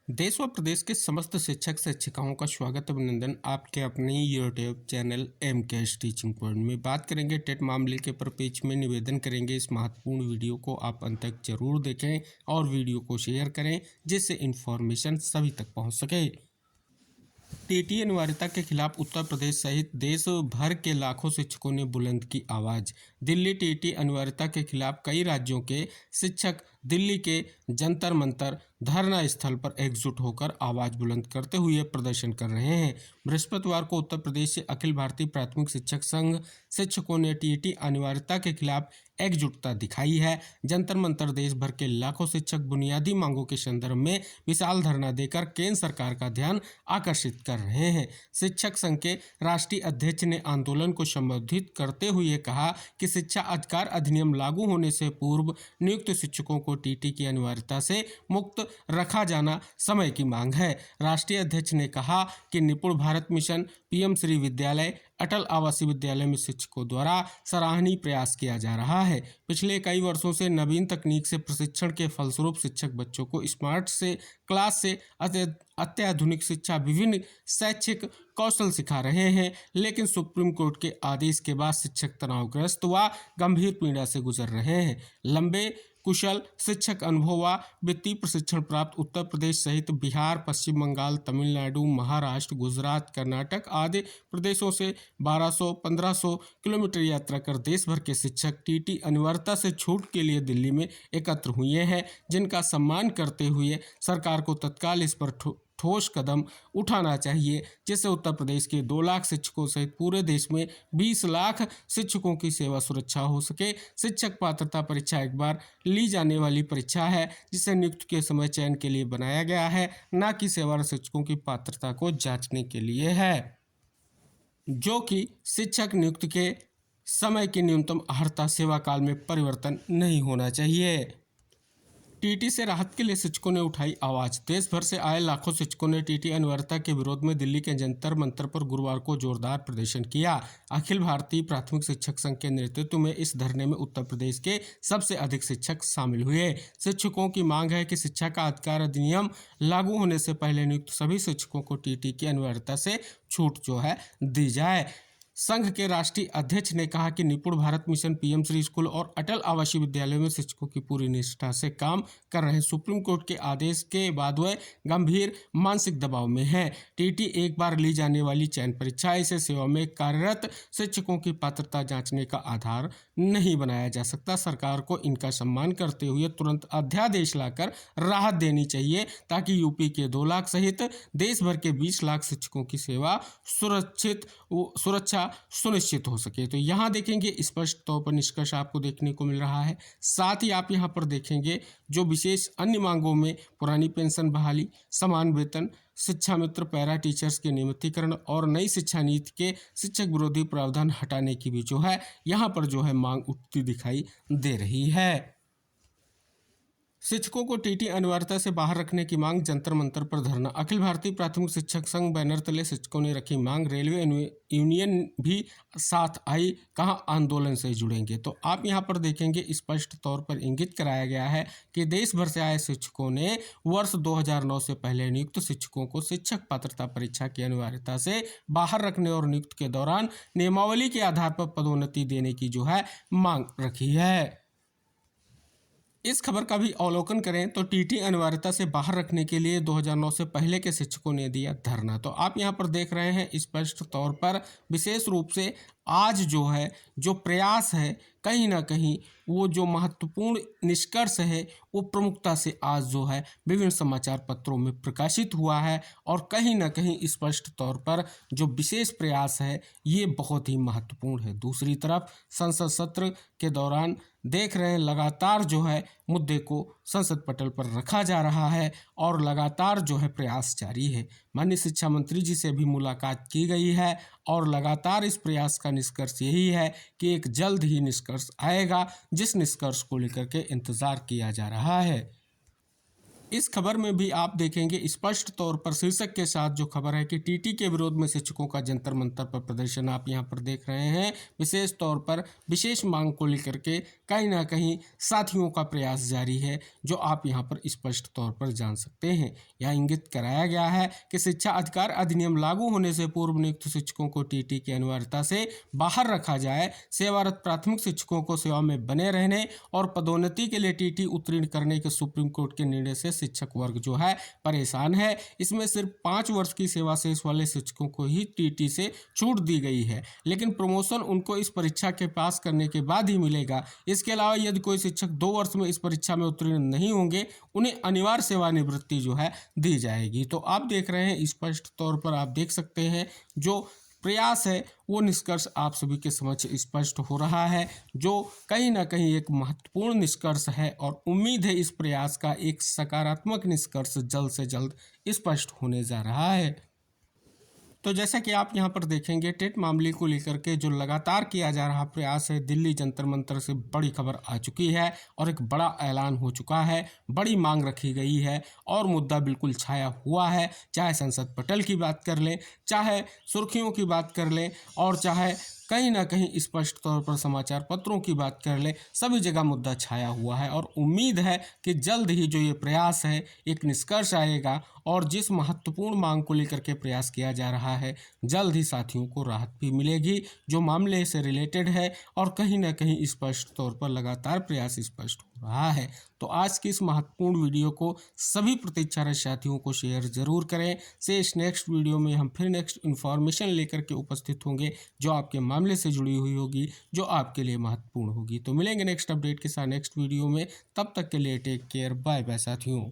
देश व प्रदेश के समस्त शिक्षक शिक्षिकाओं का स्वागत अभिनंदन आपके अपने यूट्यूब चैनल एम के एस टीचिंग पॉइंट में। बात करेंगे टेट मामले के परिपेक्ष में। निवेदन करेंगे इस महत्वपूर्ण वीडियो को आप अंत तक जरूर देखें और वीडियो को शेयर करें जिससे इन्फॉर्मेशन सभी तक पहुंच सके। टीटी अनिवार्यता के खिलाफ उत्तर प्रदेश सहित देश भर के लाखों शिक्षकों ने बुलंद की आवाज। दिल्ली टीटी अनिवार्यता के खिलाफ कई राज्यों के शिक्षक दिल्ली के जंतर मंतर धरना स्थल पर एकजुट होकर आवाज बुलंद करते हुए प्रदर्शन कर रहे हैं। बृहस्पतिवार को उत्तर प्रदेश से अखिल भारतीय प्राथमिक शिक्षक संघ शिक्षकों ने टीटी अनिवार्यता के खिलाफ एकजुटता दिखाई है। जंतर मंतर देश भर के लाखों शिक्षक बुनियादी मांगों के संदर्भ में विशाल धरना देकर केंद्र सरकार का ध्यान आकर्षित कर रहे हैं। शिक्षक संघ के राष्ट्रीय अध्यक्ष ने आंदोलन को संबोधित करते हुए कहा कि शिक्षा अधिकार अधिनियम लागू होने से पूर्व नियुक्त शिक्षकों को टीटी की अनिवार्यता से मुक्त रखा जाना समय की मांग है। राष्ट्रीय अध्यक्ष ने कहा कि निपुण भारत मिशन, पीएम श्री विद्यालय, अटल आवासीय विद्यालय में शिक्षकों द्वारा सराहनीय प्रयास किया जा रहा है। पिछले कई वर्षों से नवीन तकनीक से प्रशिक्षण के फलस्वरूप शिक्षक बच्चों को स्मार्ट से क्लास से अत्याधुनिक शिक्षा विभिन्न शैक्षिक कौशल सिखा रहे हैं, लेकिन सुप्रीम कोर्ट के आदेश के बाद शिक्षक तनावग्रस्त व गंभीर पीड़ा से गुजर रहे हैं। लंबे कुशल शिक्षक अनुभव व वित्तीय प्रशिक्षण प्राप्त उत्तर प्रदेश सहित बिहार, पश्चिम बंगाल, तमिलनाडु, महाराष्ट्र, गुजरात, कर्नाटक आदि प्रदेशों से 1200-1500 किलोमीटर यात्रा कर देश भर के शिक्षक टीटी अनिवार्यता से छूट के लिए दिल्ली में एकत्र हुए हैं, जिनका सम्मान करते हुए सरकार को तत्काल इस पर ठोस कदम उठाना चाहिए, जिससे उत्तर प्रदेश के 2 लाख शिक्षकों सहित पूरे देश में 20 लाख शिक्षकों की सेवा सुरक्षा हो सके। शिक्षक पात्रता परीक्षा एक बार ली जाने वाली परीक्षा है, जिसे नियुक्ति के समय चयन के लिए बनाया गया है, न कि सेवारत शिक्षकों की पात्रता को जांचने के लिए है, जो कि शिक्षक नियुक्ति के समय की न्यूनतम अर्हता सेवा काल में परिवर्तन नहीं होना चाहिए। टीटी से राहत के लिए शिक्षकों ने उठाई आवाज। देश भर से आए लाखों शिक्षकों ने टीटी अनिवार्यता के विरोध में दिल्ली के जंतर मंतर पर गुरुवार को जोरदार प्रदर्शन किया। अखिल भारतीय प्राथमिक शिक्षक संघ के नेतृत्व में इस धरने में उत्तर प्रदेश के सबसे अधिक शिक्षक शामिल हुए। शिक्षकों की मांग है कि शिक्षा का अधिकार अधिनियम लागू होने से पहले नियुक्त सभी शिक्षकों को टीटी की अनिवार्यता से छूट दी जाए। संघ के राष्ट्रीय अध्यक्ष ने कहा कि निपुण Bharat mission, PM Shri school और अटल आवासीय विद्यालयों में शिक्षकों की पूरी निष्ठा से काम कर रहे हैं। सुप्रीम कोर्ट के आदेश के बाद वह गंभीर मानसिक दबाव में है। टीटी एक बार ली जाने वाली चयन परीक्षा इसे सेवा में कार्यरत शिक्षकों की पात्रता जांचने का आधार नहीं बनाया जा सकता। सरकार को इनका सम्मान करते हुए तुरंत अध्यादेश लाकर राहत देनी चाहिए, ताकि यूपी के 2 लाख सहित देश भर के 20 लाख शिक्षकों की सेवा सुरक्षा सुनिश्चित हो सके। तो यहाँ देखेंगे स्पष्ट तौर पर निष्कर्ष आपको देखने को मिल रहा है। साथ ही आप यहाँ पर देखेंगे जो विशेष अन्य मांगों में पुरानी पेंशन बहाली, समान वेतन, शिक्षा मित्र, पैरा टीचर्स के नियमितीकरण और नई शिक्षा नीति के शिक्षक विरोधी प्रावधान हटाने की भी जो है यहाँ पर जो है मांग उठती दिखाई दे रही है। शिक्षकों को टीटी अनिवार्यता से बाहर रखने की मांग, जंतर मंतर पर धरना। अखिल भारतीय प्राथमिक शिक्षक संघ बैनर तले शिक्षकों ने रखी मांग। रेलवे यूनियन भी साथ आई, कहा आंदोलन से जुड़ेंगे। तो आप यहां पर देखेंगे स्पष्ट तौर पर इंगित कराया गया है कि देश भर से आए शिक्षकों ने वर्ष 2009 से पहले नियुक्त शिक्षकों को शिक्षक पात्रता परीक्षा की अनिवार्यता से बाहर रखने और नियुक्ति के दौरान नियमावली के आधार पर पदोन्नति देने की जो है मांग रखी है। इस खबर का भी अवलोकन करें तो टीटी अनिवार्यता से बाहर रखने के लिए 2009 से पहले के शिक्षकों ने दिया धरना। तो आप यहां पर देख रहे हैं स्पष्ट तौर पर विशेष रूप से आज जो है जो प्रयास है, कहीं ना कहीं वो जो महत्वपूर्ण निष्कर्ष है वो प्रमुखता से आज जो है विभिन्न समाचार पत्रों में प्रकाशित हुआ है, और कहीं ना कहीं स्पष्ट तौर पर जो विशेष प्रयास है ये बहुत ही महत्वपूर्ण है। दूसरी तरफ संसद सत्र के दौरान देख रहे हैं लगातार जो है मुद्दे को संसद पटल पर रखा जा रहा है और लगातार जो है प्रयास जारी है। माननीय शिक्षा मंत्री जी से भी मुलाकात की गई है और लगातार इस प्रयास का निष्कर्ष यही है कि एक जल्द ही निष्कर्ष आएगा, जिस निष्कर्ष को लेकर के इंतजार किया जा रहा है। इस खबर में भी आप देखेंगे स्पष्ट तौर पर शीर्षक के साथ जो खबर है कि टीटी के विरोध में शिक्षकों का जंतर मंतर पर प्रदर्शन आप यहां पर देख रहे हैं। विशेष तौर पर विशेष मांग को लेकर के कहीं ना कहीं साथियों का प्रयास जारी है, जो आप यहाँ पर स्पष्ट तौर पर जान सकते हैं। यह इंगित कराया गया है कि शिक्षा अधिकार अधिनियम लागू होने से पूर्व नियुक्त शिक्षकों को टीटी की अनिवार्यता से बाहर रखा जाए। सेवारत प्राथमिक शिक्षकों को सेवा में बने रहने और पदोन्नति के लिए टीटी उत्तीर्ण करने के सुप्रीम कोर्ट के निर्णय से शिक्षक वर्ग जो है परेशान है। इसमें सिर्फ 5 वर्ष की सेवा शेष वाले शिक्षकों को ही टीटी से छूट दी गई है, लेकिन प्रमोशन उनको इस परीक्षा के पास करने के बाद ही मिलेगा। इसके अलावा यदि कोई शिक्षक 2 वर्ष में इस परीक्षा में उत्तीर्ण नहीं होंगे, उन्हें अनिवार्य सेवानिवृत्ति जो है दी जाएगी। तो आप देख रहे हैं, स्पष्ट तौर पर आप देख सकते हैं जो प्रयास है वो निष्कर्ष आप सभी के समक्ष स्पष्ट हो रहा है, जो कहीं ना कहीं एक महत्वपूर्ण निष्कर्ष है और उम्मीद है इस प्रयास का एक सकारात्मक निष्कर्ष जल्द से जल्द स्पष्ट होने जा रहा है। तो जैसा कि आप यहाँ पर देखेंगे, टेट मामले को लेकर के जो लगातार किया जा रहा प्रयास है, दिल्ली जंतर मंतर से बड़ी खबर आ चुकी है और एक बड़ा ऐलान हो चुका है, बड़ी मांग रखी गई है और मुद्दा बिल्कुल छाया हुआ है। चाहे संसद पटल की बात कर लें, चाहे सुर्खियों की बात कर लें और चाहे कहीं ना कहीं स्पष्ट तौर पर समाचार पत्रों की बात कर ले, सभी जगह मुद्दा छाया हुआ है और उम्मीद है कि जल्द ही जो ये प्रयास है एक निष्कर्ष आएगा और जिस महत्वपूर्ण मांग को लेकर के प्रयास किया जा रहा है, जल्द ही साथियों को राहत भी मिलेगी जो मामले से रिलेटेड है और कहीं ना कहीं स्पष्ट तौर पर लगातार प्रयास स्पष्ट हो रहा है। तो आज की इस महत्वपूर्ण वीडियो को सभी प्रतीक्षारत साथियों को शेयर जरूर करें। से इस नेक्स्ट वीडियो में हम फिर नेक्स्ट इन्फॉर्मेशन लेकर के उपस्थित होंगे जो आपके मामले से जुड़ी हुई होगी, जो आपके लिए महत्वपूर्ण होगी। तो मिलेंगे नेक्स्ट अपडेट के साथ नेक्स्ट वीडियो में, तब तक के लिए टेक केयर, बाय बाय साथियों।